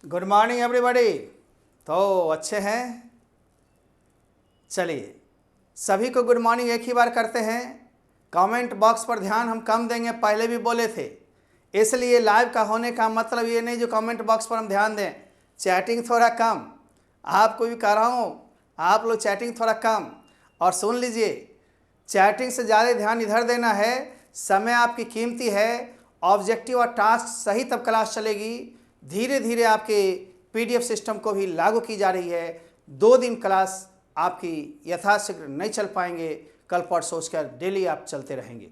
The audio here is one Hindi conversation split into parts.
Good morning everybody. तो अच्छे हैं? चलिए सभी को गुड मॉर्निंग एक ही बार करते हैं। कमेंट बॉक्स पर ध्यान हम कम देंगे, पहले भी बोले थे, इसलिए लाइव का होने का मतलब ये नहीं जो कमेंट बॉक्स पर हम ध्यान दें। चैटिंग थोड़ा कम, आपको भी कह रहा हूँ, आप लोग चैटिंग थोड़ा कम। और सुन लीजिए, चैटिंग से ज़्यादा ध्यान इधर देना है। समय आपकी कीमती है। ऑब्जेक्टिव और टास्क सही तब क्लास चलेगी। धीरे धीरे आपके पीडीएफ सिस्टम को भी लागू की जा रही है। 2 दिन क्लास आपकी यथाशीघ्र नहीं चल पाएंगे, कल परसों उसका डेली आप चलते रहेंगे।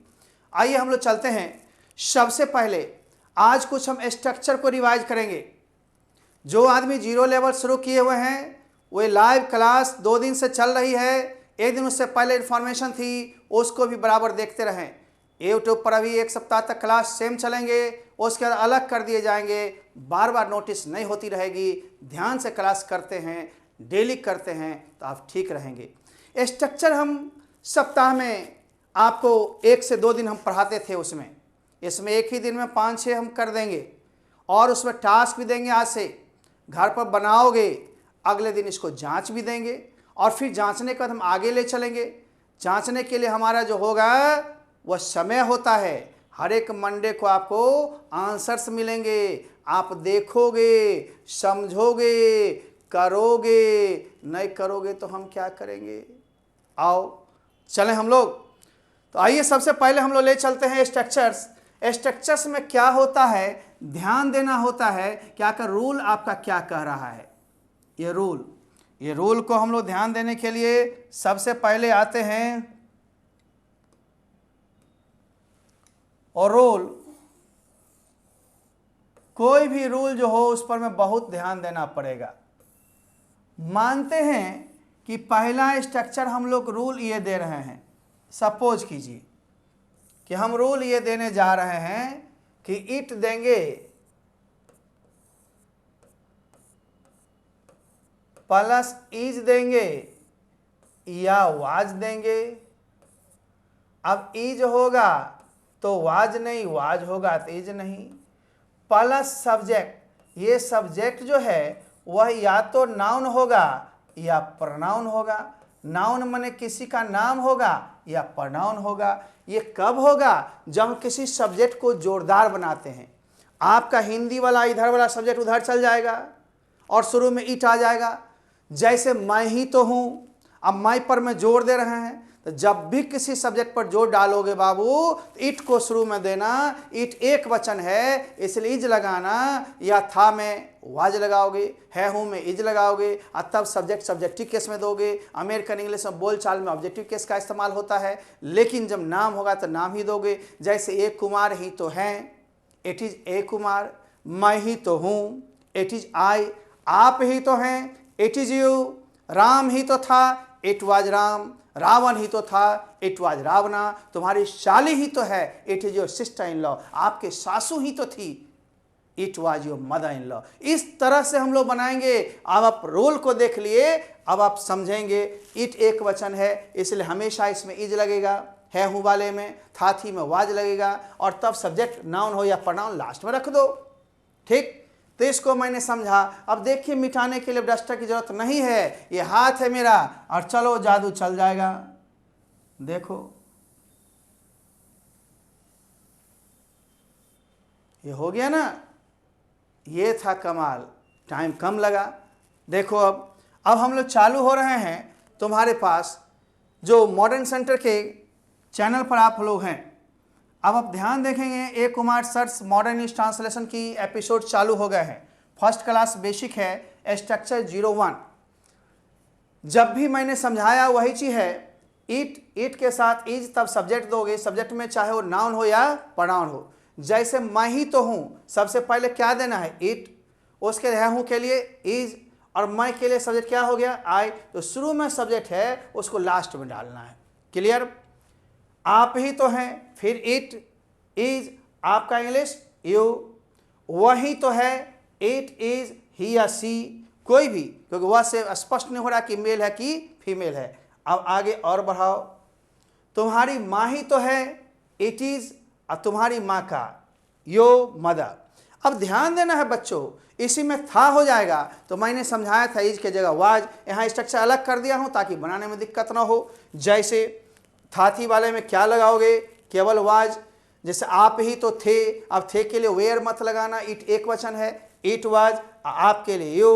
आइए हम लोग चलते हैं। सबसे पहले आज कुछ हम स्ट्रक्चर को रिवाइज करेंगे। जो आदमी 0 लेवल शुरू किए हुए हैं वो लाइव क्लास 2 दिन से चल रही है। एक दिन उससे पहले इन्फॉर्मेशन थी, उसको भी बराबर देखते रहें। यूट्यूब पर अभी 1 सप्ताह तक क्लास सेम चलेंगे, उसके बाद अलग कर दिए जाएंगे। बार बार नोटिस नहीं होती रहेगी। ध्यान से क्लास करते हैं, डेली करते हैं तो आप ठीक रहेंगे। स्ट्रक्चर हम सप्ताह में आपको 1 से 2 दिन हम पढ़ाते थे। इसमें एक ही दिन में 5-6 हम कर देंगे और उसमें टास्क भी देंगे। आज से घर पर बनाओगे, अगले दिन इसको जांच भी देंगे और फिर जांचने के बाद हम आगे ले चलेंगे। जांचने के लिए हमारा जो होगा वह समय होता है। हर एक मंडे को आपको आंसर्स मिलेंगे। आप देखोगे, समझोगे, करोगे। नहीं करोगे तो हम क्या करेंगे? आओ चलें हम लोग। तो आइए सबसे पहले हम लोग ले चलते हैं स्ट्रक्चर्स। स्ट्रक्चर्स में क्या होता है, ध्यान देना होता है। क्या का रूल आपका क्या कह रहा है, ये रूल को हम लोग ध्यान देने के लिए सबसे पहले आते हैं। और रूल, कोई भी रूल जो हो उस पर में बहुत ध्यान देना पड़ेगा। मानते हैं कि पहला स्ट्रक्चर हम लोग रूल ये दे रहे हैं। सपोज कीजिए कि हम रूल ये देने जा रहे हैं कि इट देंगे प्लस इज देंगे या वाज देंगे। अब इज होगा तो वाज नहीं, वाज होगा तो इज नहीं। प्लस सब्जेक्ट, ये सब्जेक्ट जो है वह या तो नाउन होगा या प्रनाउन होगा। नाउन माने किसी का नाम होगा या प्रनाउन होगा। ये कब होगा? जब हम किसी सब्जेक्ट को जोरदार बनाते हैं। आपका हिंदी वाला इधर वाला सब्जेक्ट उधर चल जाएगा और शुरू में इट आ जाएगा। जैसे मैं ही तो हूँ, अब मैं पर में जोर दे रहे हैं। तो जब भी किसी सब्जेक्ट पर जोर डालोगे बाबू, इट को शुरू में देना। इट एक वचन है इसलिए इज लगाना, या था में वाज लगाओगे, है हूँ में इज लगाओगे और तब सब्जेक्ट सब्जेक्टिव केस में दोगे। अमेरिकन इंग्लिश में बोलचाल में ऑब्जेक्टिव केस का इस्तेमाल होता है, लेकिन जब नाम होगा तो नाम ही दोगे। जैसे एक कुमार ही तो हैं, इट इज ए कुमार। मैं ही तो हूँ, इट इज आई। आप ही तो हैं, इट इज यू। राम ही तो था, इट वाज राम। रावण ही तो था, इट वाज रावणा। तुम्हारी शाली ही तो है, it is your sister in law. आपके सासू ही तो थी, it was your mother in law. इस तरह से हम लोग बनाएंगे। अब आप रूल को देख लिए, अब आप समझेंगे। इट एक वचन है इसलिए हमेशा इसमें इज लगेगा, है हूँ वाले में। था थी में वाज लगेगा और तब सब्जेक्ट नाउन हो या प्रनाउन लास्ट में रख दो। ठीक, तो इसको मैंने समझा। अब देखिए, मिटाने के लिए डस्टर की जरूरत नहीं है, ये हाथ है मेरा और चलो जादू चल जाएगा। देखो ये हो गया ना, ये था कमाल। टाइम कम लगा। देखो अब हम लोग चालू हो रहे हैं। तुम्हारे पास जो मॉडर्न सेंटर के चैनल पर आप लोग हैं, अब आप ध्यान देखेंगे, A Kumar sir's modern English translation की एपिसोड चालू हो गए हैं। फर्स्ट क्लास बेसिक है, स्ट्रक्चर 01। जब भी मैंने समझाया वही चीज़ है। इट के साथ इज, तब सब्जेक्ट दोगे। सब्जेक्ट में चाहे वो नाउन हो या प्रनाउन हो। जैसे मैं ही तो हूँ, सबसे पहले क्या देना है? इट। उसके है हूँ के लिए इज और मैं के लिए सब्जेक्ट क्या हो गया? आई। तो शुरू में सब्जेक्ट है, उसको लास्ट में डालना है। क्लियर? आप ही तो हैं, फिर इट इज, आपका इंग्लिश यू। वही तो है, इट इज ही या सी, कोई भी, क्योंकि वह से स्पष्ट नहीं हो रहा कि मेल है कि फीमेल है। अब आगे और बढ़ाओ। तुम्हारी माँ ही तो है, इट इज, और तुम्हारी माँ का यो मदर। अब ध्यान देना है बच्चों, इसी में था हो जाएगा। तो मैंने समझाया था इज के जगह वाज, यहाँ स्ट्रक्चर अलग कर दिया हूँ ताकि बनाने में दिक्कत ना हो। जैसे था थी वाले में क्या लगाओगे, केवल वाज। जैसे आप ही तो थे, अब थे के लिए वेयर मत लगाना, इट एक वचन है, इट वाज आपके लिए यू।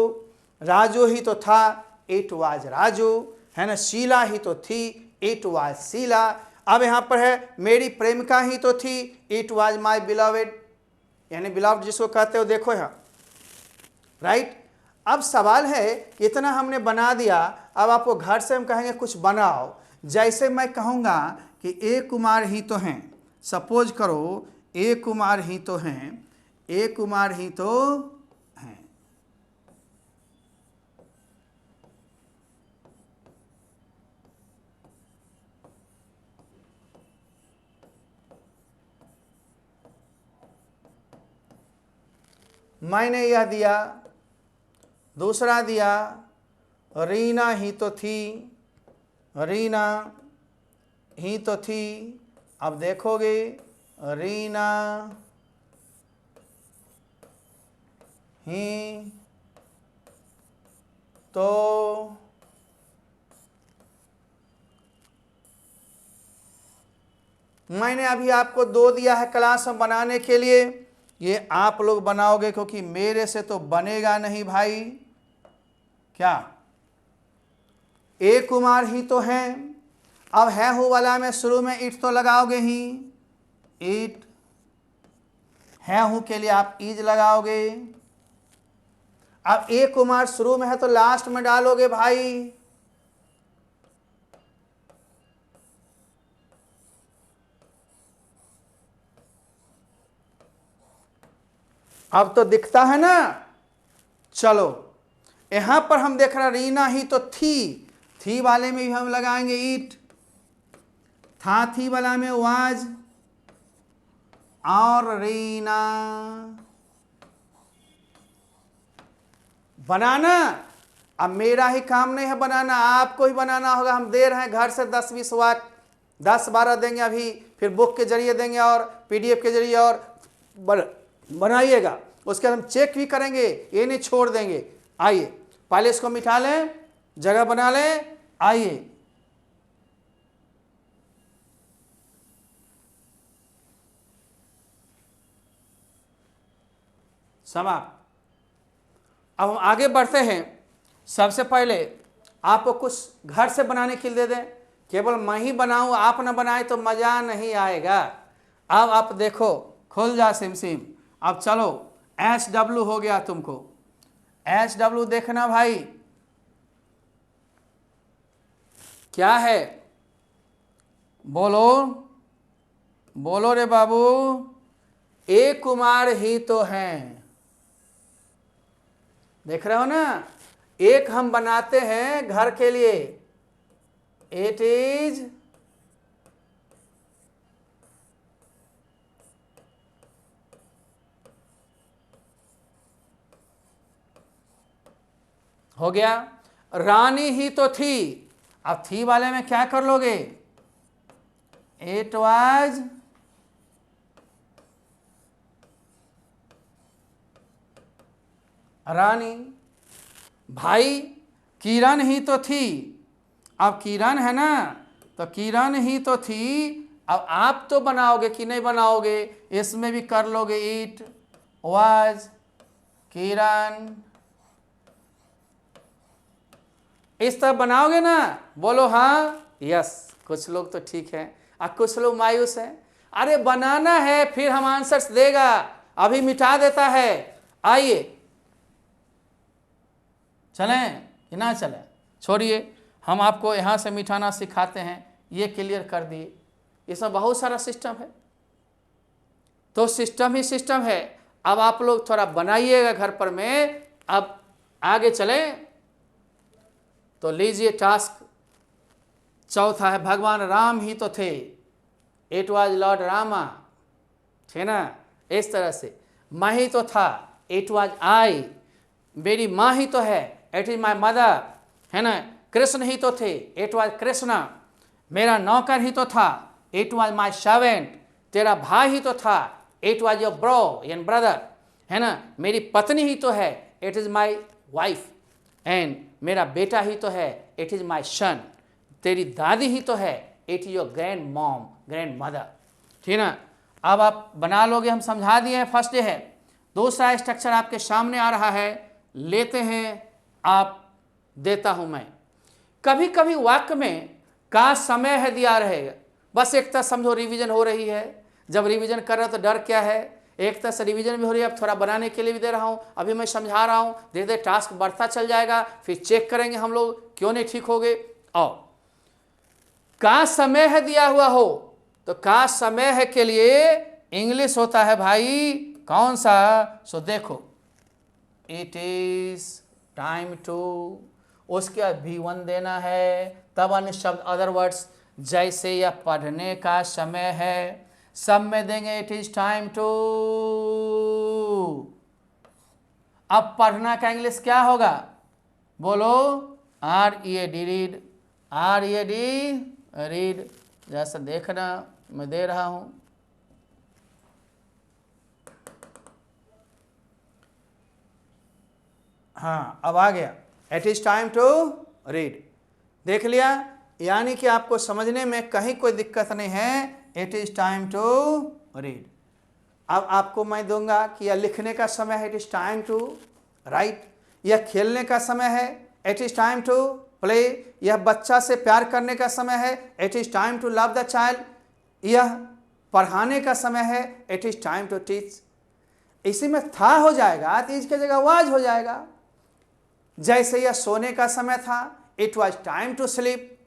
राजू ही तो था, इट वाज राजू, है ना। शीला ही तो थी, इट वाज शीला। अब यहाँ पर है मेरी प्रेमिका ही तो थी, इट वाज माई बिलवेड, यानी बिलव्ड जिसको कहते हो, देखो यहाँ, राइट। अब सवाल है, इतना हमने बना दिया, अब आपको घर से हम कहेंगे कुछ बनाओ। जैसे मैं कहूँगा कि ए कुमार ही तो हैं, सपोज करो ए कुमार ही तो हैं, ए कुमार ही तो हैं। मैंने यह दिया, दूसरा दिया रीना ही तो थी, रीना ही तो थी। अब देखोगे रीना ही तो मैंने अभी आपको 2 दिया है क्लास में बनाने के लिए, ये आप लोग बनाओगे क्योंकि मेरे से तो बनेगा नहीं भाई। क्या ए कुमार ही तो हैं, अब है हो वाला में शुरू में इट तो लगाओगे ही, इट। है हूं के लिए आप इज लगाओगे। अब ए कुमार शुरू में है तो लास्ट में डालोगे भाई। अब तो दिखता है ना। चलो यहां पर हम देख रहे रीना ही तो थी वाले में भी हम लगाएंगे इट, था थी वाला में वाज, और रीना। बनाना अब मेरा ही काम नहीं है बनाना, आपको ही बनाना होगा। हम दे रहे हैं घर से 10-20 वाक्य, 10-12 देंगे अभी, फिर बुक के जरिए देंगे और पीडीएफ के जरिए, और बनाइएगा। उसके बाद हम चेक भी करेंगे, ये नहीं छोड़ देंगे। आइए पहले इसको मिटा लें, जगह बना लें। आइए समाप्त। अब हम आगे बढ़ते हैं। सबसे पहले आपको कुछ घर से बनाने के लिए दे दें, केवल मैं ही बनाऊं आप ना बनाए तो मज़ा नहीं आएगा। अब आप देखो, खुल जा सिम सिम। अब चलो SW हो गया तुमको, SW देखना भाई क्या है, बोलो बोलो रे बाबू। ए कुमार ही तो हैं, देख रहे हो ना। एक हम बनाते हैं घर के लिए, इट इज हो गया। रानी ही तो थी, अब थी वाले में क्या कर लोगे, इट वाज रानी। भाई किरण ही तो थी, अब किरण है ना, तो किरण ही तो थी। अब आप तो बनाओगे कि नहीं बनाओगे, इसमें भी कर लोगे इट वाज किरण, इस तरह बनाओगे ना। बोलो हाँ यस। कुछ लोग तो ठीक है और कुछ लोग मायूस हैं, अरे बनाना है फिर हम आंसर्स देगा, अभी मिटा देता है। आइए चलें कि ना चलें, छोड़िए, हम आपको यहाँ से मिटाना सिखाते हैं, ये क्लियर कर दिए। इसमें बहुत सारा सिस्टम है, तो सिस्टम ही सिस्टम है। अब आप लोग थोड़ा बनाइएगा घर पर में। अब आगे चलें तो लीजिए टास्क चौथा है, भगवान राम ही तो थे, इट वाज लॉर्ड रामा, है ना। इस तरह से मैं ही तो था, इट वाज आई, मेरी माँ ही तो है, इट इज माई मदर, है ना। कृष्ण ही तो थे, इट वाज कृष्णा, मेरा नौकर ही तो था, इट वाज माई सर्वेंट, तेरा भाई ही तो था, it was your bro and brother, है ना, मेरी पत्नी ही तो है, it is my wife, and मेरा बेटा ही तो है, इट इज़ माई सन, तेरी दादी ही तो है, it is your grand mom, grand mother. ठीक ना, अब आप बना लोगे, हम समझा दिए हैं, फर्स्ट डे है। दूसरा स्ट्रक्चर आपके सामने आ रहा है, लेते हैं आप, देता हूं मैं। कभी कभी वाक्य में का समय है दिया रहेगा, बस एक तरह समझो रिवीजन हो रही है। जब रिवीजन कर रहे हो तो डर क्या है, एक तरह से रिवीजन भी हो रही है, अब थोड़ा बनाने के लिए भी दे रहा हूं, अभी मैं समझा रहा हूं, धीरे धीरे टास्क बढ़ता चल जाएगा, फिर चेक करेंगे हम लोग क्यों नहीं ठीक हो गए। और का समय है दिया हुआ हो तो का समय है के लिए इंग्लिश होता है भाई कौन सा, सो देखो, इट इज टाइम टू, उसके बाद V1 देना है, तब अन्य शब्द अदर वर्ड्स, जैसे यह पढ़ने का समय है, सब में देंगे इट इज टाइम टू। अब पढ़ना का इंग्लिश क्या होगा, बोलो, READ, रीड, READ रीड, जैसा देखना मैं दे रहा हूं। हाँ, अब आ गया, it is time to read, देख लिया, यानी कि आपको समझने में कहीं कोई दिक्कत नहीं है, it is time to read. अब आपको मैं दूंगा कि यह लिखने का समय है, it is time to write, यह खेलने का समय है, it is time to play, यह बच्चा से प्यार करने का समय है, it is time to love the child, यह पढ़ाने का समय है, it is time to teach. इसी में था हो जाएगा, तीज की जगह वाज हो जाएगा। जैसे यह सोने का समय था, it was time to sleep,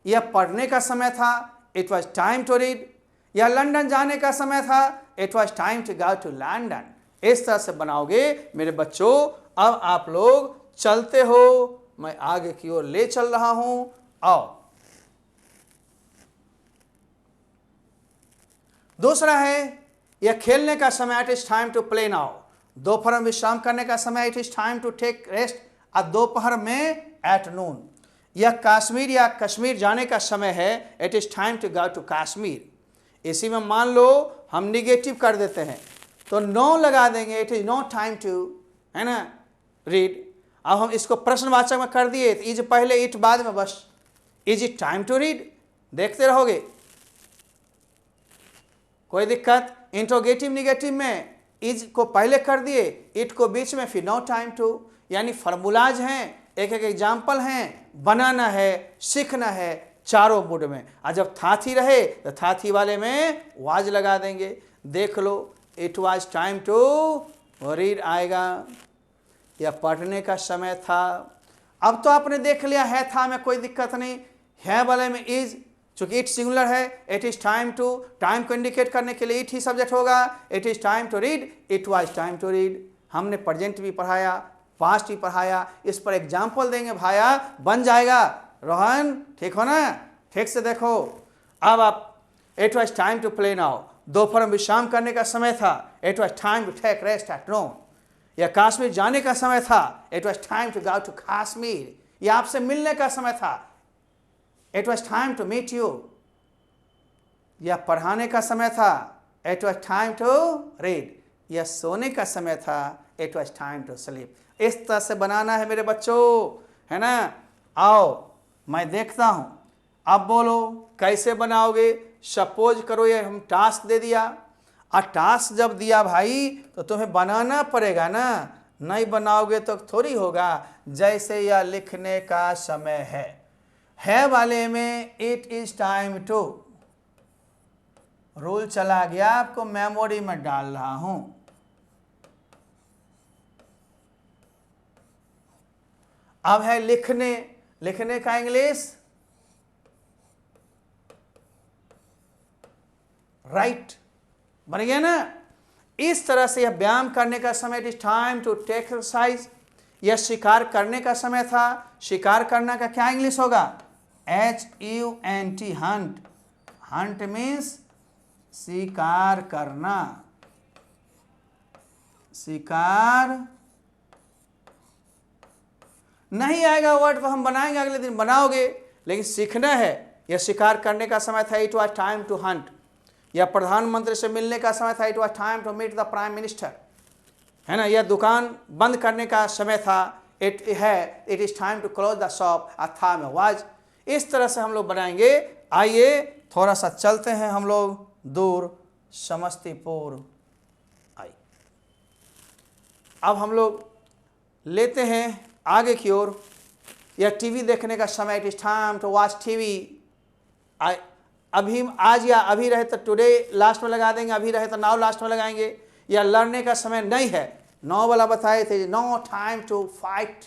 यह पढ़ने का समय था, it was time to read, यह लंदन जाने का समय था, it was time to go to London. इस तरह से बनाओगे मेरे बच्चों। अब आप लोग चलते हो, मैं आगे की ओर ले चल रहा हूं। आओ, दूसरा है यह खेलने का समय, it is time to play now, दोपहर में विश्राम करने का समय, it is time to take rest, अब दोपहर में एट नून, यह कश्मीर या कश्मीर जाने का समय है, it is time to go to Kashmir. इसी में मान लो हम निगेटिव कर देते हैं तो नो लगा देंगे, it is not time to, है ना, रीड। अब हम इसको प्रश्नवाचक में कर दिए, इज पहले इट बाद में, बस is it time to read, देखते रहोगे, कोई दिक्कत। इंट्रोगेटिव निगेटिव में इज को पहले कर दिए, इट को बीच में, फिर नो टाइम टू, यानी फार्मूलाज हैं, एक एक एग्जाम्पल हैं, बनाना है, सीखना है चारों मूड में। और जब थाथी रहे तो थाथी वाले में वाज लगा देंगे। देख लो, it was time to read आएगा, यह पढ़ने का समय था। अब तो आपने देख लिया है था में कोई दिक्कत नहीं, है वाले में इज, चूंकि इट सिंगुलर है, it is time to, time को इंडिकेट करने के लिए इट ही सब्जेक्ट होगा, it is time to read, it was time to read. हमने प्रेजेंट भी पढ़ाया, पास्ट भी पढ़ाया, इस पर एग्जाम्पल देंगे भाया, बन जाएगा। रोहन ठीक हो ना, ठीक से देखो। अब आप, it was time to play now, दोपहर में विश्राम करने का समय था, it was time to take rest at noon, या कश्मीर जाने का समय था, it was time to go to Kashmir, या आपसे मिलने का समय था, it was time to meet you, या पढ़ाने का समय था, it was time to read, या सोने का समय था, it was time to sleep. इस तरह से बनाना है मेरे बच्चों, है ना। आओ मैं देखता हूं, अब बोलो कैसे बनाओगे। सपोज करो ये हम टास्क दे दिया, और टास्क जब दिया भाई तो तुम्हें बनाना पड़ेगा ना, नहीं बनाओगे तो थोड़ी होगा। जैसे यह लिखने का समय है वाले में it is time to, rule चला गया, आपको मेमोरी में डाल रहा हूं। अब है लिखने का इंग्लिश, राइट, बन गया ना। इस तरह से यह व्यायाम करने का समय, it is time to take exercise, यह शिकार करने का समय था, शिकार करना का क्या इंग्लिश होगा, HUNT, हंट, हंट मीन्स शिकार करना, शिकार नहीं आएगा वर्ड तो हम बनाएंगे, अगले दिन बनाओगे, लेकिन सीखना है। यह शिकार करने का समय था, it was time to hunt, या प्रधानमंत्री से मिलने का समय था, it was time to meet the prime minister, है ना, यह दुकान बंद करने का समय था, it is time to close the shop, था में वाज। इस तरह से हम लोग बनाएंगे। आइए थोड़ा सा चलते हैं हम लोग दूर समस्तीपुर। आई अब हम लोग लेते हैं आगे की ओर। यह टीवी देखने का समय, it is time to watch TV. अभी आज या अभी रहे तो टुडे लास्ट में लगा देंगे, अभी रहे तो नाउ लास्ट में लगाएंगे। यह लड़ने का समय नहीं है, 9 वाला बताए थे, नो टाइम टू फाइट,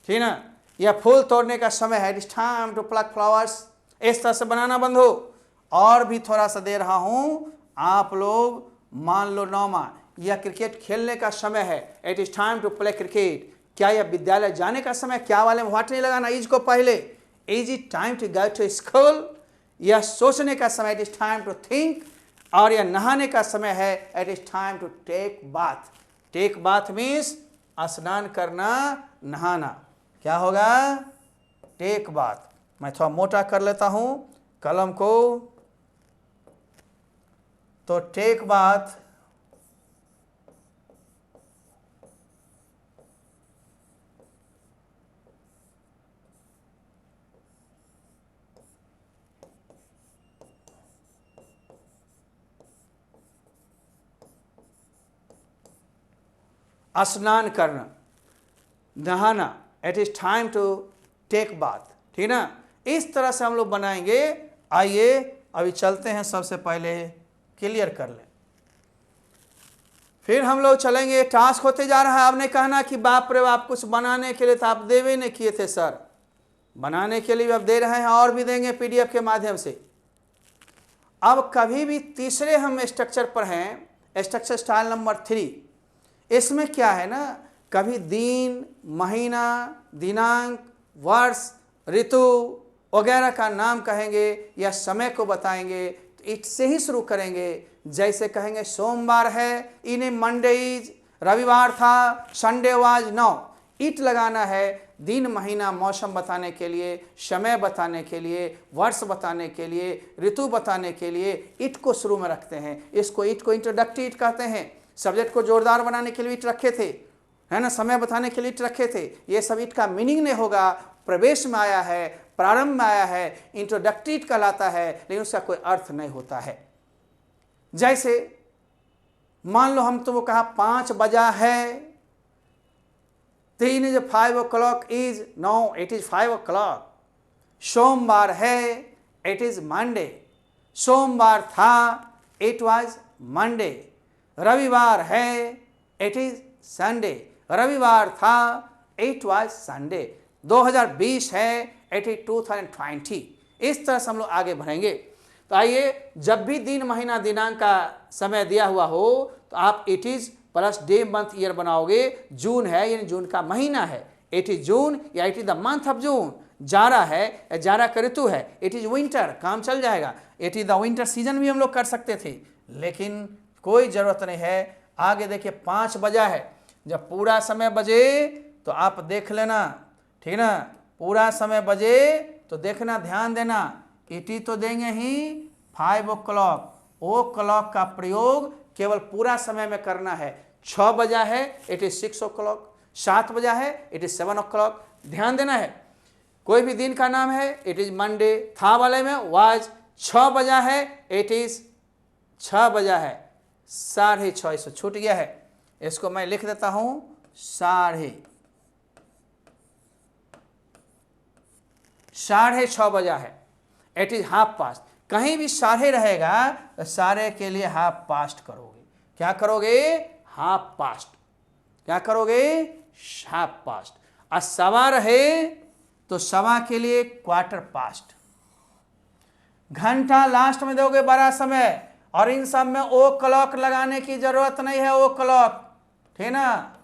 ठीक ना। यह फूल तोड़ने का समय है, it is time to pluck flowers. इस तरह से बनाना बंद हो। और भी थोड़ा सा दे रहा हूं, आप लोग मान लो 9वां, यह क्रिकेट खेलने का समय है, it is time to play cricket. क्या यह विद्यालय जाने का समय, क्या वाले में व्हाट नहीं लगाना, इज को पहले। Is it time to go to school. यह सोचने का समय, it is time to think. और यह नहाने का समय है, it is time to take bath. Take bath means स्नान करना, नहाना। क्या होगा? Take bath. मैं थोड़ा मोटा कर लेता हूं कलम को, तो टेक बाथ स्नान करना, नहाना, it is time to take bath, ठीक ना। इस तरह से हम लोग बनाएंगे। आइए अभी चलते हैं, सबसे पहले क्लियर कर लें, फिर हम लोग चलेंगे। टास्क होते जा रहा है। आपने कहना कि बाप रे बाप, कुछ बनाने के लिए तो आप देवे नहीं किए थे सर। बनाने के लिए भी अब दे रहे हैं और भी देंगे पीडीएफ के माध्यम से। अब कभी भी तीसरे हम स्ट्रक्चर पर हैं, स्ट्रक्चर स्टाइल नंबर 3। इसमें क्या है ना, कभी दिन, महीना, दिनांक, वर्ष, ऋतु वगैरह का नाम कहेंगे या समय को बताएंगे तो इट से ही शुरू करेंगे। जैसे कहेंगे सोमवार है, इन्हें मंडे इज, रविवार था, संडे वाज। नो, इट लगाना है दिन, महीना, मौसम बताने के लिए, समय बताने के लिए, वर्ष बताने के लिए, ऋतु बताने के लिए इट को शुरू में रखते हैं। इसको इट को इंट्रोडक्टरी इट कहते हैं। सब्जेक्ट को जोरदार बनाने के लिए इट रखे थे, है ना, समय बताने के लिए इट रखे थे। ये सब इट का मीनिंग नहीं होगा, प्रवेश में आया है, प्रारंभ में आया है, इंट्रोडक्टरी इट कहलाता है, लेकिन उसका कोई अर्थ नहीं होता है। जैसे मान लो हम तो वो कहा 5 बजा है, 3 is 5 o'clock is, no it is 5 o'clock। सोमवार है, इट इज मंडे। सोमवार था, इट वाज मंडे। रविवार है, इट इज संडे। रविवार था, इट वाज संडे। 2020 है, इट इज 2020। इस तरह से हम लोग आगे बढ़ेंगे। तो आइए, जब भी दिन, महीना, दिनांक का समय दिया हुआ हो तो आप it is plus day, month, year बनाओगे। जून है यानी जून का महीना है, इट इज जून या it is the month of जून। जाड़ा है या जाड़ा का ऋतु है, इट इज विंटर, काम चल जाएगा। It is the winter season भी हम लोग कर सकते थे, लेकिन कोई ज़रूरत नहीं है। आगे देखिए 5 बजा है, जब पूरा समय बजे तो आप देख लेना, ठीक ना। पूरा समय बजे तो देखना, ध्यान देना, इटी तो देंगे ही 5 o'clock। ओ क्लॉक का प्रयोग केवल पूरा समय में करना है। 6 बजा है, इट इज 6 o'clock। 7 बजा है, इट इज 7 o'clock। ध्यान देना है। कोई भी दिन का नाम है, इट इज मंडे, था वाले में वाज। 6 बजा है, इट इज 6 बजा है, 6:30। इससे छूट गया है, इसको मैं लिख देता हूं 6:30 बजा है, इट इज हाफ पास्ट। कहीं भी साढ़े रहेगा तो सारे के लिए हाफ पास्ट करोगे। क्या करोगे? Half past. क्या करोगे? Half past. और सवा रहे तो सवा के लिए क्वार्टर पास्ट। घंटा लास्ट में दोगे बड़ा समय, और इन सब में ओ क्लॉक लगाने की जरूरत नहीं है। ओ क्लॉक, ठीक ना,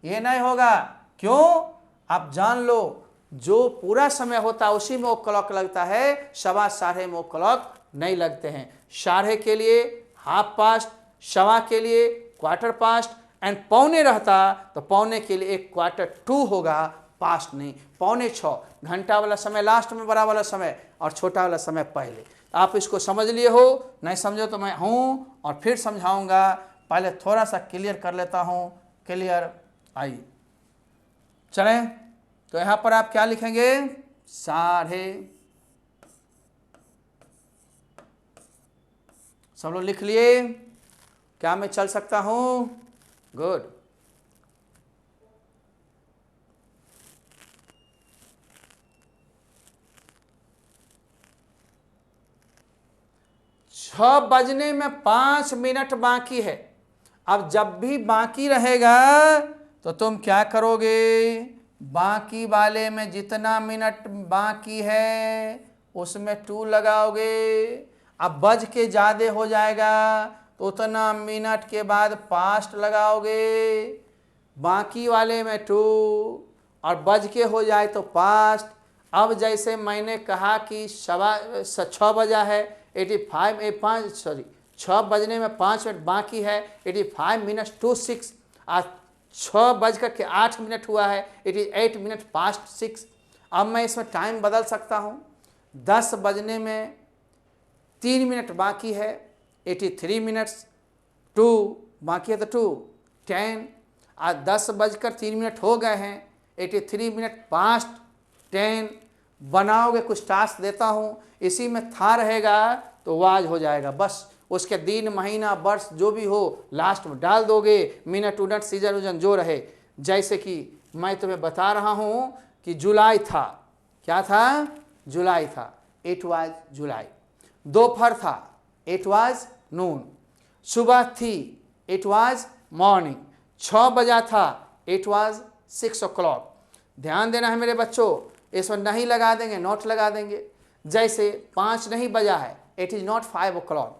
ये नहीं होगा। क्यों? आप जान लो, जो पूरा समय होता है उसी में ओ क्लॉक लगता है, सवा साढ़े में ओ क्लॉक नहीं लगते हैं। साढ़े के लिए हाफ पास्ट, सवा के लिए क्वार्टर पास्ट, एंड पौने रहता तो पौने के लिए एक क्वार्टर 2 होगा, पास्ट नहीं। 5:45 घंटा वाला समय लास्ट में, बड़ा वाला समय, और छोटा वाला समय पहले। आप इसको समझ लिए हो, नहीं समझो तो मैं हूँ और फिर समझाऊंगा। पहले थोड़ा सा क्लियर कर लेता हूँ। क्लियर, आइए चलें। तो यहाँ पर आप क्या लिखेंगे, 3.5। सब लोग लिख लिए? क्या मैं चल सकता हूँ? गुड। छह बजने में 5 मिनट बाकी है। अब जब भी बाकी रहेगा तो तुम क्या करोगे, बाकी वाले में जितना मिनट बाकी है उसमें 2 लगाओगे। अब बज के ज़्यादा हो जाएगा तो उतना मिनट के बाद पास्ट लगाओगे, बाकी वाले में 2, और बज के हो जाए तो पास्ट। अब जैसे मैंने कहा कि 6 बजा है, 6 बजने में 5 मिनट बाकी है, 85 मिनट्स टू 6। आज 6 बज कर के 8 मिनट हुआ है, 88 मिनट पास्ट 6। अब मैं इसमें टाइम बदल सकता हूँ। 10 बजने में 3 मिनट बाकी है, 83 मिनट्स, 2 बाकी है तो 2 10। आज 10 बजकर 3 मिनट हो गए हैं, 83 मिनट पास्ट 10। बनाओगे, कुछ टास्क देता हूँ, इसी में था रहेगा तो वाज हो जाएगा। बस उसके दिन, महीना, वर्ष जो भी हो लास्ट में डाल दोगे, मिनट उनट सीजन उजन जो रहे। जैसे कि मैं तुम्हें बता रहा हूँ कि जुलाई था, क्या था, जुलाई था, इट वाज जुलाई। दोपहर था, इट वाज नून। सुबह थी, इट वाज मॉर्निंग। 6 बजा था, इट वाज 6 o'clock। ध्यान देना है मेरे बच्चों, इसमें नहीं लगा देंगे, नोट लगा देंगे। जैसे 5 नहीं बजा है, इट इज़ नॉट 5 o'clock।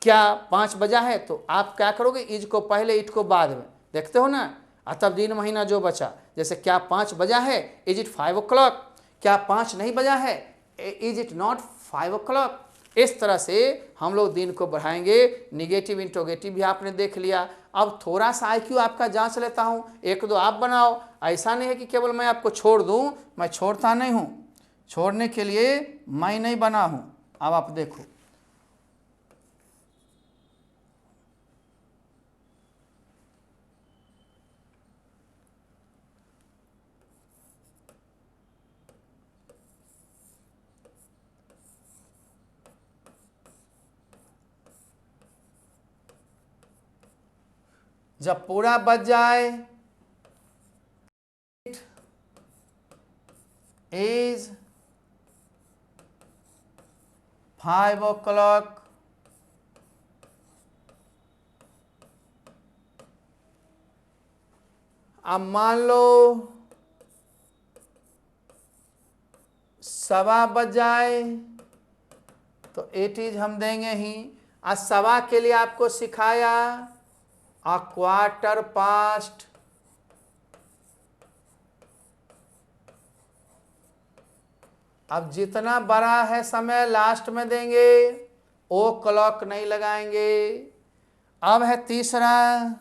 क्या 5 बजा है तो आप क्या करोगे, इज को पहले, इट को बाद में, देखते हो ना। तब दिन महीना जो बचा, जैसे क्या 5 बजा है, इज इट 5 o'clock। क्या 5 नहीं बजा है, इज इट नॉट 5 o'clock। इस तरह से हम लोग दिन को बढ़ाएंगे। निगेटिव इंट्रोगेटिव भी आपने देख लिया। अब थोड़ा सा IQ आपका जांच लेता हूँ, 1-2 आप बनाओ। ऐसा नहीं है कि केवल मैं आपको छोड़ दूँ, मैं छोड़ता नहीं हूँ, छोड़ने के लिए मैं नहीं बना हूँ। अब आप देखो, जब पूरा बज जाए, इज 5 o'clock। अब मान लो 1:15 बज जाए तो 8 इज हम देंगे ही। आज 1:15 के लिए आपको सिखाया 1/4 past। अब जितना बड़ा है समय लास्ट में देंगे, ओ क्लॉक नहीं लगाएंगे। अब है तीसरा,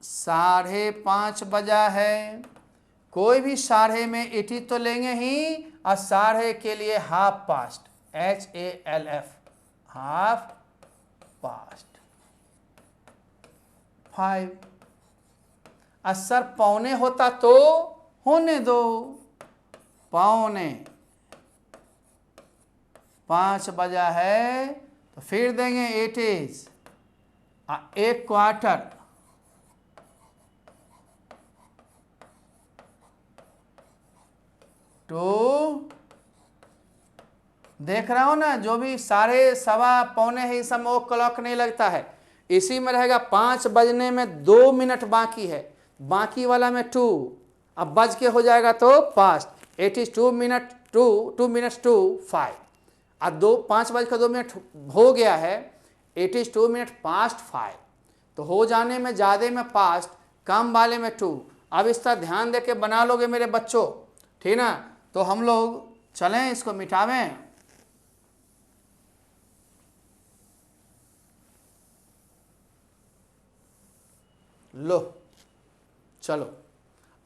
5:30 बजा है, कोई भी 5:30 में 80 तो लेंगे ही, और 5:30 के लिए half past, HALF, half past 5। Sir 5:45 होता तो होने दो, 5:45 बजा है तो फिर देंगे 8 इज 1/4। तो देख रहा हो ना, जो भी 5:30, 1:15, 5:45 है, इस समय वो क्लॉक नहीं लगता है। इसी में रहेगा 5 बजने में 2 मिनट बाकी है, बाकी वाला में 2। अब बज के हो जाएगा तो पास्ट, 82 मिनट 2 मिनट्स टू 5। अब 5 बज कर 2 मिनट हो गया है, 82 मिनट पास्ट 5। तो हो जाने में ज़्यादा में पास्ट, कम वाले में 2। अब इस तरह ध्यान दे के बना लोगे मेरे बच्चों, ठीक ना। तो हम लोग चलें, इसको मिटावें। लो चलो,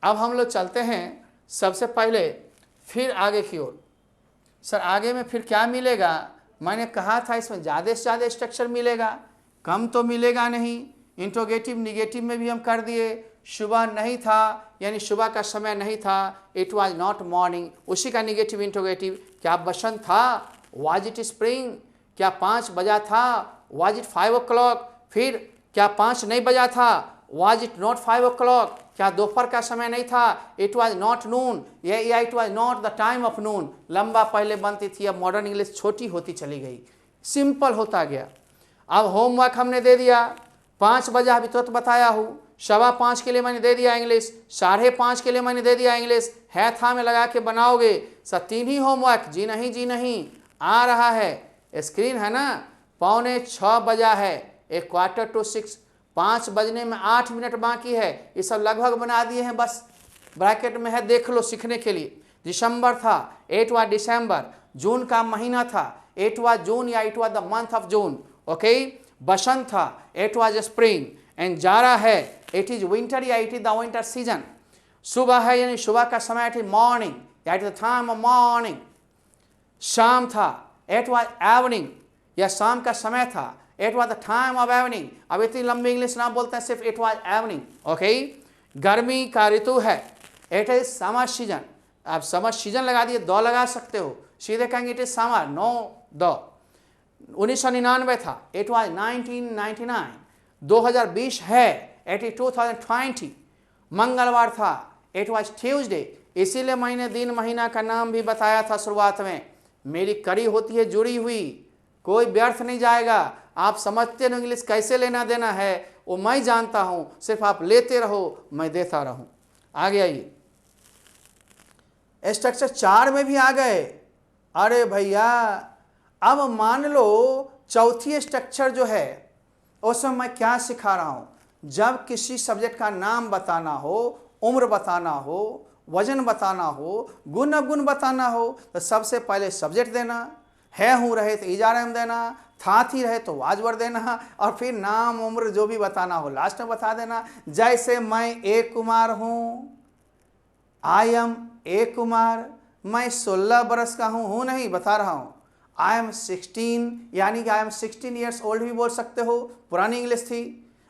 अब हम लोग चलते हैं सबसे पहले, फिर आगे की ओर। सर आगे में फिर क्या मिलेगा, मैंने कहा था इसमें ज़्यादा से ज़्यादा स्ट्रक्चर मिलेगा, कम तो मिलेगा नहीं। इंट्रोगेटिव निगेटिव में भी हम कर दिए। सुबह नहीं था यानी सुबह का समय नहीं था, इट वॉज नॉट मॉर्निंग, उसी का निगेटिव इंट्रोगेटिव। क्या बसंत था, वाज इट स्प्रिंग, क्या 5 बजा था, वाज इट 5 o'clock, फिर क्या 5 नहीं बजा था, वाज इट नॉट 5 o'clock, क्या दोपहर का समय नहीं था, इट वॉज नॉट नून, या it was not the time of noon. लंबा पहले बनती थी, अब मॉडर्न इंग्लिश छोटी होती चली गई, सिंपल होता गया। अब होमवर्क हमने दे दिया, 5 बजा अभी तुरंत बताया हूँ, 5:15 के लिए मैंने दे दिया इंग्लिश, 5:30 के लिए मैंने दे दिया इंग्लिश, है था में लगा के बनाओगे। 3 ही होमवर्क, जी नहीं आ रहा है, स्क्रीन है ना। 5:45 बजा है, 5:45, 5 बजने में 8 मिनट बाकी है। ये सब लगभग बना दिए हैं, बस ब्रैकेट में है, देख लो सीखने के लिए। दिसंबर था, 8 was दिसंबर। जून का महीना था, 8 was जून या it was the month of June. Okay, बसंत था, 8 was स्प्रिंग। एंड जाड़ा है, इट इज विंटर या it is the winter season. सुबह है यानी सुबह का समय, इट इज मॉर्निंग या it is the time of morning. शाम था, इट was evening या शाम का समय था, it was the time of evening। अब इतनी लंबी इंग्लिश ना बोलते हैं, सिर्फ इट was evening। ओके, गर्मी का ऋतु है, इट इज समर सीजन। आप समर सीजन लगा दिए, दो लगा सकते हो, सीधे कहेंगे इट इज समर, नो दो। 1999 था, इट was 1999। 2020 है, इट इज 2020। मंगलवार था, इट was ट्यूजडे। इसीलिए मैंने दिन महीना का नाम भी बताया था शुरुआत में। मेरी कड़ी होती है जुड़ी हुई, कोई व्यर्थ नहीं जाएगा। आप समझते हो इंग्लिश कैसे लेना देना है, वो मैं जानता हूं, सिर्फ आप लेते रहो, मैं देता रहूं। आगे आइए, स्ट्रक्चर 4 में भी आ गए। अरे भैया, अब मान लो चौथी स्ट्रक्चर जो है, उसमें मैं क्या सिखा रहा हूं। जब किसी सब्जेक्ट का नाम बताना हो, उम्र बताना हो, वजन बताना हो, गुण अवगुण बताना हो, तो सबसे पहले सब्जेक्ट देना, है हूँ रहे तो इजारम देना, था थी रहे तो वाजवर देना, और फिर नाम उम्र जो भी बताना हो लास्ट में बता देना। जैसे मैं ए कुमार हूँ, आई एम ए कुमार, मैं 16 बरस का हूँ नहीं, बता रहा हूँ। आई एम 16 यानी कि आई एम 16 ईयर्स ओल्ड भी बोल सकते हो, पुरानी इंग्लिश थी।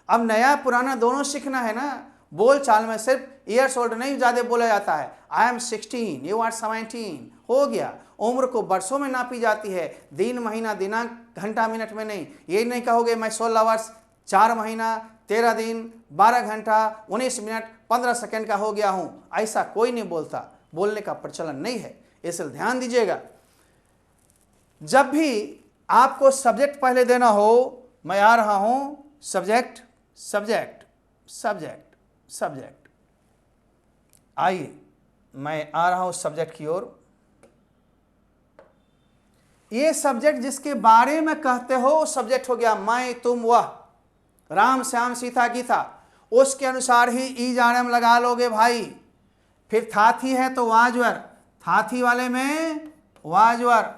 अब नया पुराना दोनों सीखना है ना, बोल चाल में सिर्फ ईयर्स ओल्ड नहीं ज़्यादा बोला जाता है। आई एम 16, यू आर 17, हो गया। उम्र को वर्षों में नापी जाती है, दिन महीना दिनांक घंटा मिनट में नहीं। ये नहीं कहोगे मैं 16 वर्ष 4 महीना 13 दिन 12 घंटा 19 मिनट 15 सेकंड का हो गया हूँ, ऐसा कोई नहीं बोलता, बोलने का प्रचलन नहीं है, इसलिए ध्यान दीजिएगा। जब भी आपको सब्जेक्ट पहले देना हो, मैं आ रहा हूँ, सब्जेक्ट सब्जेक्ट सब्जेक्ट सब्जेक्ट, आइए मैं आ रहा हूँ सब्जेक्ट की ओर। ये सब्जेक्ट जिसके बारे में कहते हो सब्जेक्ट हो गया। मैं तुम वह, राम श्याम सीता गीता, उसके अनुसार ही ई जानम लगा लोगे भाई। फिर थाथी है तो वाजवर, थाथी वाले में वाजवर,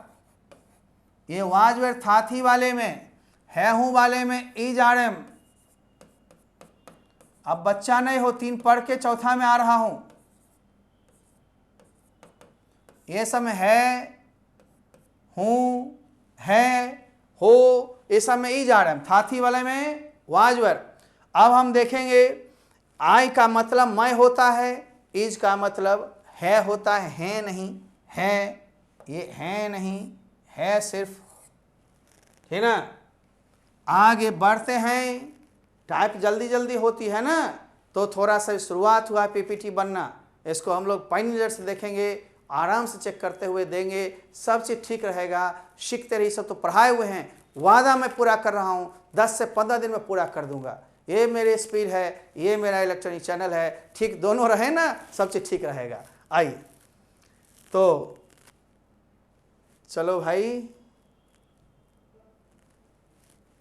ये वाजवर थाथी वाले में, है हूं वाले में ई जानम। अब बच्चा नहीं हो, 3 पढ़ के चौथा में आ रहा हूं। ये सब में है, हूं, है, हो, ये सब में ई जा रहे हैं, थाथी वाले में वाजवर। अब हम देखेंगे, आई का मतलब मैं होता है, इज का मतलब है होता है नहीं, है, ये है नहीं, है सिर्फ, ठीक ना। आगे बढ़ते हैं, टाइप जल्दी जल्दी होती है ना, तो थोड़ा सा शुरुआत हुआ पीपीटी बनना, इसको हम लोग पेन नजर से देखेंगे, आराम से चेक करते हुए देंगे, सब चीज़ ठीक रहेगा। सीखते रही, सब तो पढ़ाए हुए हैं, वादा मैं पूरा कर रहा हूँ, 10 से 15 दिन में पूरा कर दूंगा। ये मेरी स्पीड है, ये मेरा इलेक्ट्रॉनिक चैनल है, ठीक दोनों रहे ना, सब चीज़ ठीक रहेगा। आइए तो चलो भाई,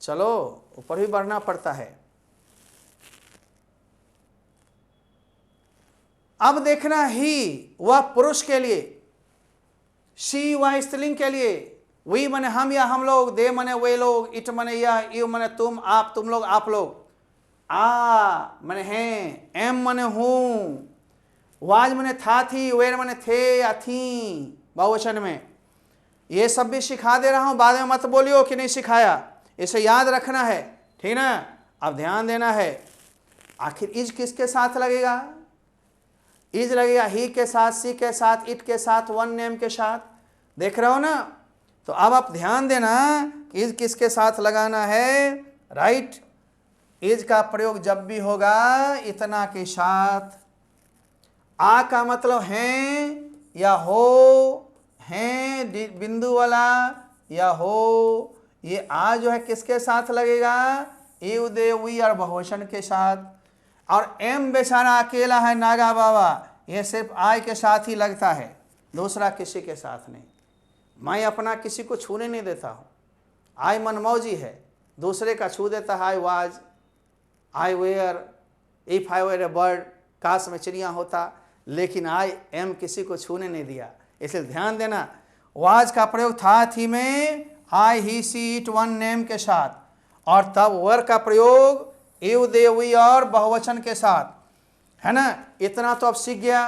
चलो ऊपर भी बढ़ना पड़ता है। अब देखना ही वह पुरुष के लिए, शी वह स्त्रीलिंग के लिए, वी मने हम या हम लोग, दे मने वे लोग, इट मने यह, यू मने तुम, आप तुम लोग आप लोग, आ मने हैं, एम मने हूँ, वाज मने था थी, वेर मने थे या थी बहुवचन में, ये सब भी सिखा दे रहा हूँ, बाद में मत बोलियो कि नहीं सिखाया, इसे याद रखना है, ठीक ना। अब ध्यान देना है, आखिर इज किसके साथ लगेगा? इज लगेगा ही के साथ, सी के साथ, इट के साथ, वन नेम के साथ। देख रहे हो ना? तो अब आप ध्यान देना, इज किसके साथ लगाना है, राइट। इज का प्रयोग जब भी होगा इतना के साथ। आ का मतलब है या हो, है बिंदु वाला या हो। ये आ जो है किसके साथ लगेगा, यू दे वी और बहुवचन के साथ। और एम बेचारा अकेला है, नागा बाबा, ये सिर्फ आई के साथ ही लगता है, दूसरा किसी के साथ नहीं। मैं अपना किसी को छूने नहीं देता हूँ। आई मनमौजी है, दूसरे का छू देता है। I was, I were, if I were a bird, काश में चिड़िया होता, लेकिन आई एम किसी को छूने नहीं दिया। इसलिए ध्यान देना, वाज का प्रयोग था, थी में, आई ही सी इट वन नेम के साथ, और तब वर का प्रयोग यू दे वी और बहुवचन के साथ, है ना। इतना तो अब सीख गया,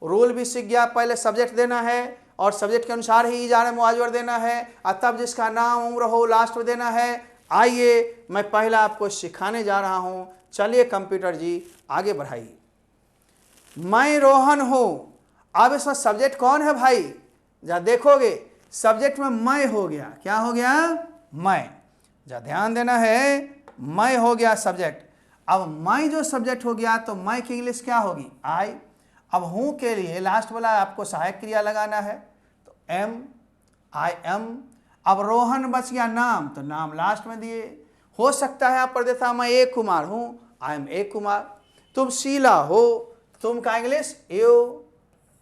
रूल भी सीख गया। पहले सब्जेक्ट देना है और सब्जेक्ट के अनुसार ही इजारे मुआजवर देना है, और तब जिसका नाम उम्र हो लास्ट में देना है। आइए मैं पहला आपको सिखाने जा रहा हूँ, चलिए कंप्यूटर जी आगे बढ़ाइए। मैं रोहन हूँ। अब इसमें सब्जेक्ट कौन है भाई? जहाँ देखोगे सब्जेक्ट में मैं हो गया, क्या हो गया, मैं। जहाँ ध्यान देना है, मैं हो गया सब्जेक्ट। अब मैं जो सब्जेक्ट हो गया तो मैं की इंग्लिश क्या होगी, आई। अब हूँ के लिए लास्ट वाला आपको सहायक क्रिया लगाना है, तो एम, आई एम। अब रोहन बच गया नाम, तो नाम लास्ट में दिए। हो सकता है आप पर देता मैं एक कुमार हूँ, आई एम एक कुमार। तुम शीला हो, तुम का इंग्लिश यू,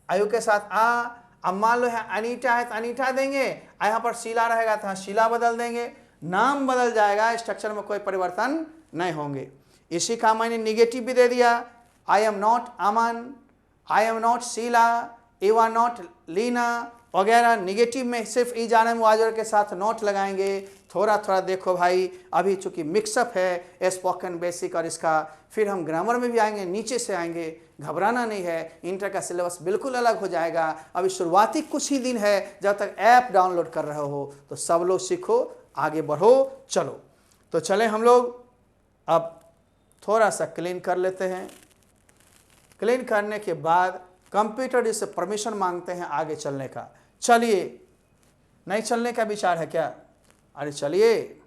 आयु के साथ आ। अब मान लो है अनीता है तो अनीता देंगे, यहाँ पर शीला रहेगा तो शीला बदल देंगे। नाम बदल जाएगा, स्ट्रक्चर में कोई परिवर्तन नहीं होंगे। इसी का मैंने निगेटिव भी दे दिया, I am not Aman, I am not Sheela, you are not Leena वगैरह। निगेटिव में सिर्फ ई जाने मुआजर के साथ नोट लगाएंगे। थोड़ा थोड़ा देखो भाई, अभी चूंकि मिक्सअप है स्पोकन बेसिक और इसका, फिर हम ग्रामर में भी आएंगे, नीचे से आएंगे, घबराना नहीं है। इंटर का सिलेबस बिल्कुल अलग हो जाएगा। अभी शुरुआती कुछ ही दिन है, जब तक ऐप डाउनलोड कर रहे हो, तो सब लोग सीखो, आगे बढ़ो। चलो तो चले हम लोग अब थोड़ा सा क्लीन कर लेते हैं। क्लीन करने के बाद कंप्यूटर इससे परमिशन मांगते हैं आगे चलने का। चलिए, नहीं चलने का विचार है क्या? अरे चलिए।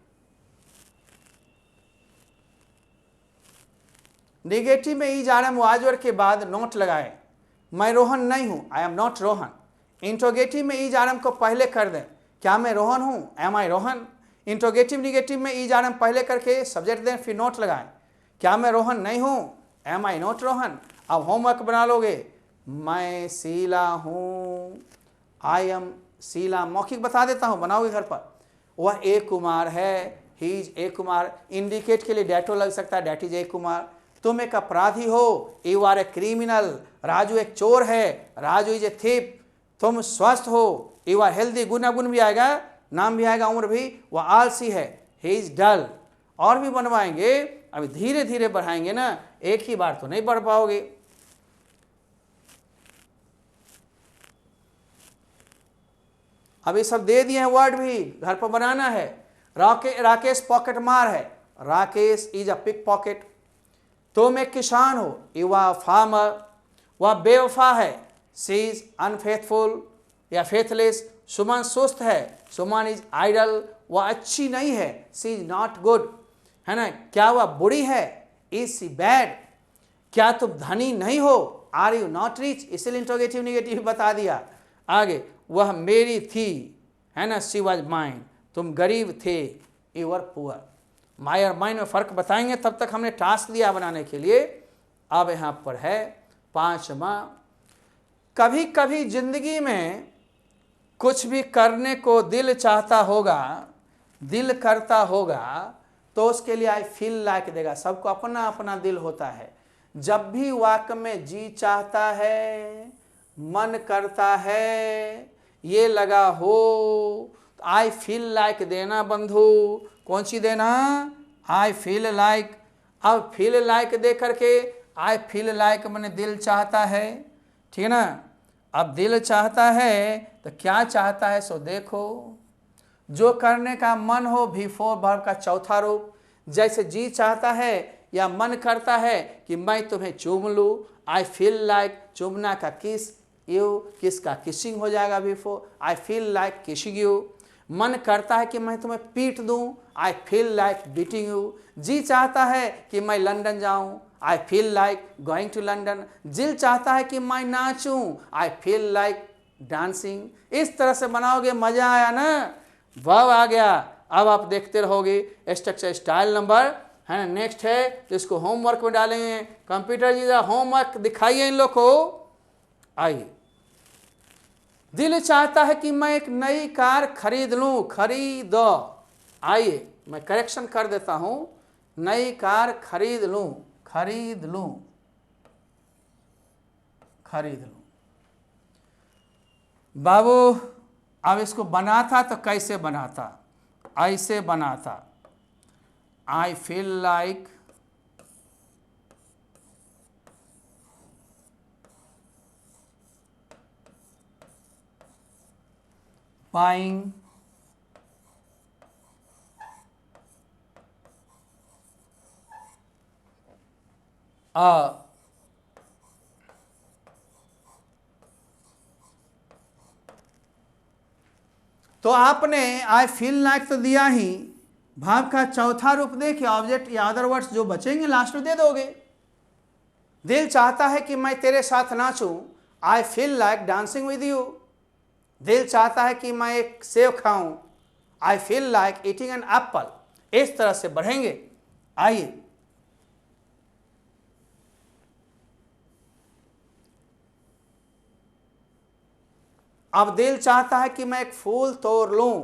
निगेटिव में ई जा रहा मुआजवर के बाद नोट लगाए, मैं रोहन नहीं हूं, आई एम नॉट रोहन। इंट्रोगेटिव में ई जारम को पहले कर दें, क्या मैं रोहन हूं, एम आई रोहन। इंट्रोगेटिव निगेटिव में ई जारम पहले करके सब्जेक्ट दें, फिर नोट लगाएं, क्या मैं रोहन नहीं हूं, एम आई नॉट रोहन। अब होमवर्क बना लोगे, मैं शीला हूं, आई एम शीला। मौखिक बता देता हूं, बनाओगे घर पर। वह एक कुमार है, ही इज एक कुमार। इंडिकेट के लिए डैटो लग सकता है, डैट इज एक कुमार। तुम एक अपराधी हो, you are a criminal. Raju एक चोर है, राजू इज ए थीप। तुम स्वस्थ हो, यू आर हेल्दी। गुण भी आएगा, नाम भी आएगा, उम्र भी। वह आलसी है, ही इज डल। और भी बनवाएंगे, अभी धीरे धीरे बढ़ाएंगे ना, एक ही बार तो नहीं बढ़ पाओगे। अभी सब दे दिए हैं वर्ड भी, घर पर बनाना है। राकेश पॉकेट मार है, Rakesh is a pickpocket. तुम एक किसान हो, यू आर फार्मर। वह बेवफा है, शी इज अनफेथफुल या फेथलेस। सुमन सुस्त है, सुमन इज आइडल। वह अच्छी नहीं है, शी इज नॉट गुड, है ना। क्या वह बुरी है, इज सी बैड। क्या तुम धनी नहीं हो, आर यू नॉट रिच। इसलिए इंट्रोगेटिव निगेटिव बता दिया। आगे, वह मेरी थी, है ना, शी वॉज माइन। तुम गरीब थे, यू वर पुअर। माई और माइन में फ़र्क बताएंगे, तब तक हमने टास्क दिया बनाने के लिए। अब यहाँ पर है 5वां। कभी कभी जिंदगी में कुछ भी करने को दिल चाहता होगा, दिल करता होगा, तो उसके लिए आई फील लाइक देगा। सबको अपना अपना दिल होता है। जब भी वाक्य में जी चाहता है, मन करता है, ये लगा हो, आई फील लाइक देना बंधु। कौन सी देना, आई फील लाइक। अब फील लाइक दे करके, आई फील लाइक मैंने दिल चाहता है, ठीक है ना। अब दिल चाहता है तो क्या चाहता है सो देखो, जो करने का मन हो बिफोर वर्ब का चौथा रूप। जैसे जी चाहता है या मन करता है कि मैं तुम्हें चूम लूँ, आई फील लाइक, चूमना का किस, यू किस का किसिंग हो जाएगा before, I feel like kissing you. मन करता है कि मैं तुम्हें पीट दूं, I feel like beating you. जी चाहता है कि मैं लंदन जाऊं, I feel like going to London. दिल चाहता है कि मैं नाचूं, आई फील लाइक डांसिंग। इस तरह से बनाओगे, मजा आया ना, वर्ब आ गया। अब आप देखते रहोगे स्ट्रक्चर स्टाइल नंबर है ना, नेक्स्ट है तो इसको होमवर्क में डालेंगे। कंप्यूटर जी जरा होमवर्क दिखाइए इन लोग को। आइए, दिल चाहता है कि मैं एक नई कार खरीद लूं, खरीदो। आइए मैं करेक्शन कर देता हूं, नई कार खरीद लूं, खरीद लूं, खरीद लूं। बाबू अब इसको बनाता तो कैसे बनाता, ऐसे बनाता, आई फील लाइक बाइंग तो आपने आई फील लाइक तो दिया ही, भाव का चौथा रूप देखिए, ऑब्जेक्ट या अदर वर्ड्स जो बचेंगे लास्ट में दे दोगे। दिल चाहता है कि मैं तेरे साथ नाचूं, I feel like dancing with you. दिल चाहता है कि मैं एक सेब खाऊं, I feel like eating an apple. इस तरह से बढ़ेंगे। आइए अब दिल चाहता है कि मैं एक फूल तोड़ लूं,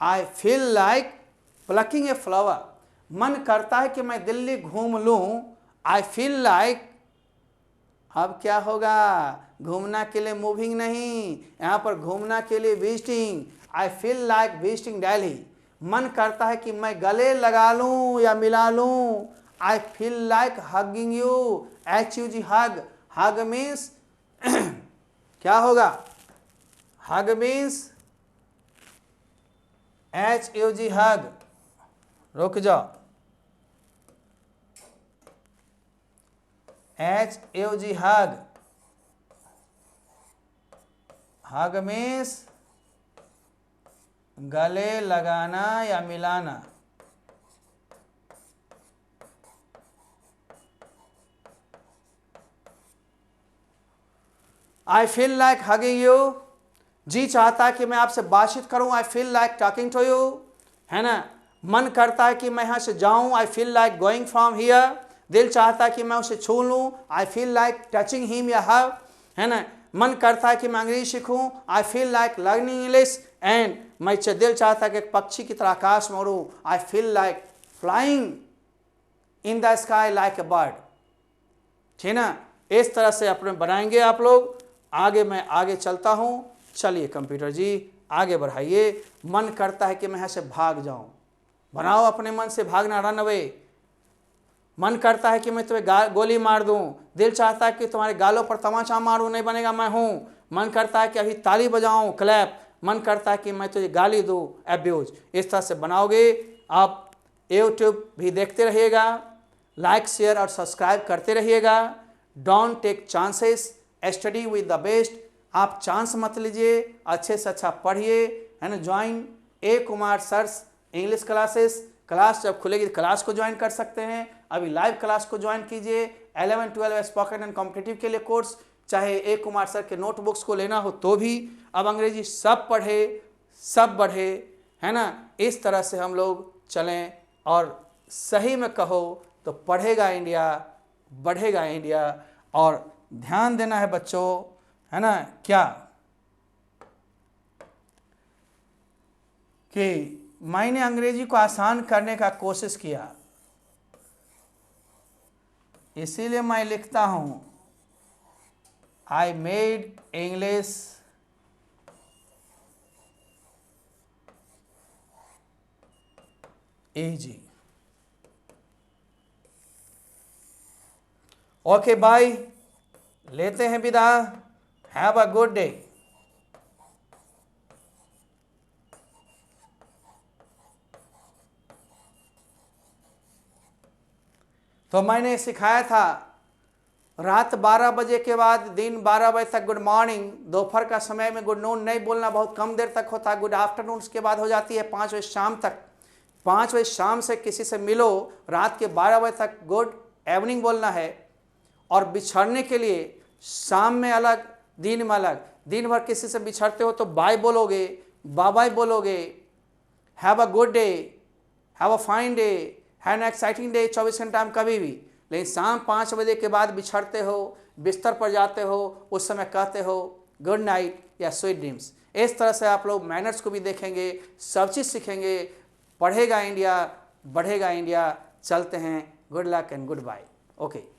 I feel like plucking a flower. मन करता है कि मैं दिल्ली घूम लूं, आई फील लाइक, अब क्या होगा, घूमना के लिए मूविंग नहीं, यहाँ पर घूमना के लिए विजिटिंग, आई फील लाइक विजिटिंग दिल्ली। मन करता है कि मैं गले लगा लूं या मिला लूं, I feel like hugging you, H U G hug. Hug means क्या होगा, hug means H U G hug, रुक जाओ, H U G hug, hug means गले लगाना या मिलाना। I feel like hugging you, जी चाहता है कि मैं आपसे बातचीत करूं, I feel like talking to you, है ना। मन करता है कि मैं यहाँ से जाऊं, I feel like going from here. दिल चाहता है कि मैं उसे छू लूं, I feel like touching him या हर, है ना। मन करता है कि मैं अंग्रेजी सीखूं, आई feel like learning English. And मैं दिल चाहता है कि एक पक्षी की तरह आकाश में उड़ूं, I feel like flying in the sky like a bird. ठीक ना, इस तरह से अपने बनाएंगे आप लोग। आगे मैं आगे चलता हूं, चलिए कंप्यूटर जी आगे बढ़ाइए। मन करता है कि मैं यहाँ से भाग जाऊं, बनाओ अपने मन से भागना, रन अवे। मन करता है कि मैं तुम्हें गोली मार दूं, दिल चाहता है कि तुम्हारे गालों पर तमाचा मारूं, नहीं बनेगा मैं हूं। मन करता है कि अभी ताली बजाऊं, क्लैप। मन करता है कि मैं तुझे गाली दूं, एब्यूज। इस तरह से बनाओगे आप। यूट्यूब भी देखते रहिएगा, लाइक शेयर और सब्सक्राइब करते रहिएगा। Don't take chances, study with the best. आप चांस मत लीजिए, अच्छे से अच्छा पढ़िए, है ना। Join A Kumar sir's English classes. Class जब खुलेगी क्लास को ज्वाइन कर सकते हैं। अभी लाइव क्लास को ज्वाइन कीजिए। 11 12 स्पोकन एंड कॉम्पिटिटिव के लिए कोर्स, चाहे ए कुमार सर के नोटबुक्स को लेना हो तो भी। अब अंग्रेजी सब पढ़े, सब बढ़े, है ना। इस तरह से हम लोग चलें और सही में कहो तो पढ़ेगा इंडिया, बढ़ेगा इंडिया। और ध्यान देना है बच्चों, है ना, क्या कि मैंने अंग्रेजी को आसान करने का कोशिश किया, इसीलिए मैं लिखता हूं I made English easy. Okay bye, लेते हैं विदा। Have a good day. तो मैंने सिखाया था रात 12 बजे के बाद दिन 12 बजे तक गुड मॉर्निंग, दोपहर का समय में गुड नून नहीं बोलना, बहुत कम देर तक होता है। गुड आफ्टरनून उसके बाद हो जाती है 5 बजे शाम तक। 5 बजे शाम से किसी से मिलो, रात के 12 बजे तक गुड इवनिंग बोलना है। और बिछड़ने के लिए शाम में अलग, दिन में अलग। दिन भर किसी से बिछड़ते हो तो बाय बोलोगे, बाय बाय बोलोगे, have a good day, have a fine day, have an exciting day 24 घंटा में कभी भी। लेकिन शाम 5 बजे के बाद बिछड़ते हो, बिस्तर पर जाते हो, उस समय कहते हो गुड नाइट या स्वीट ड्रीम्स। इस तरह से आप लोग मैनर्स को भी देखेंगे, सब चीज़ सीखेंगे। पढ़ेगा इंडिया, बढ़ेगा इंडिया। चलते हैं, good luck and goodbye. Okay.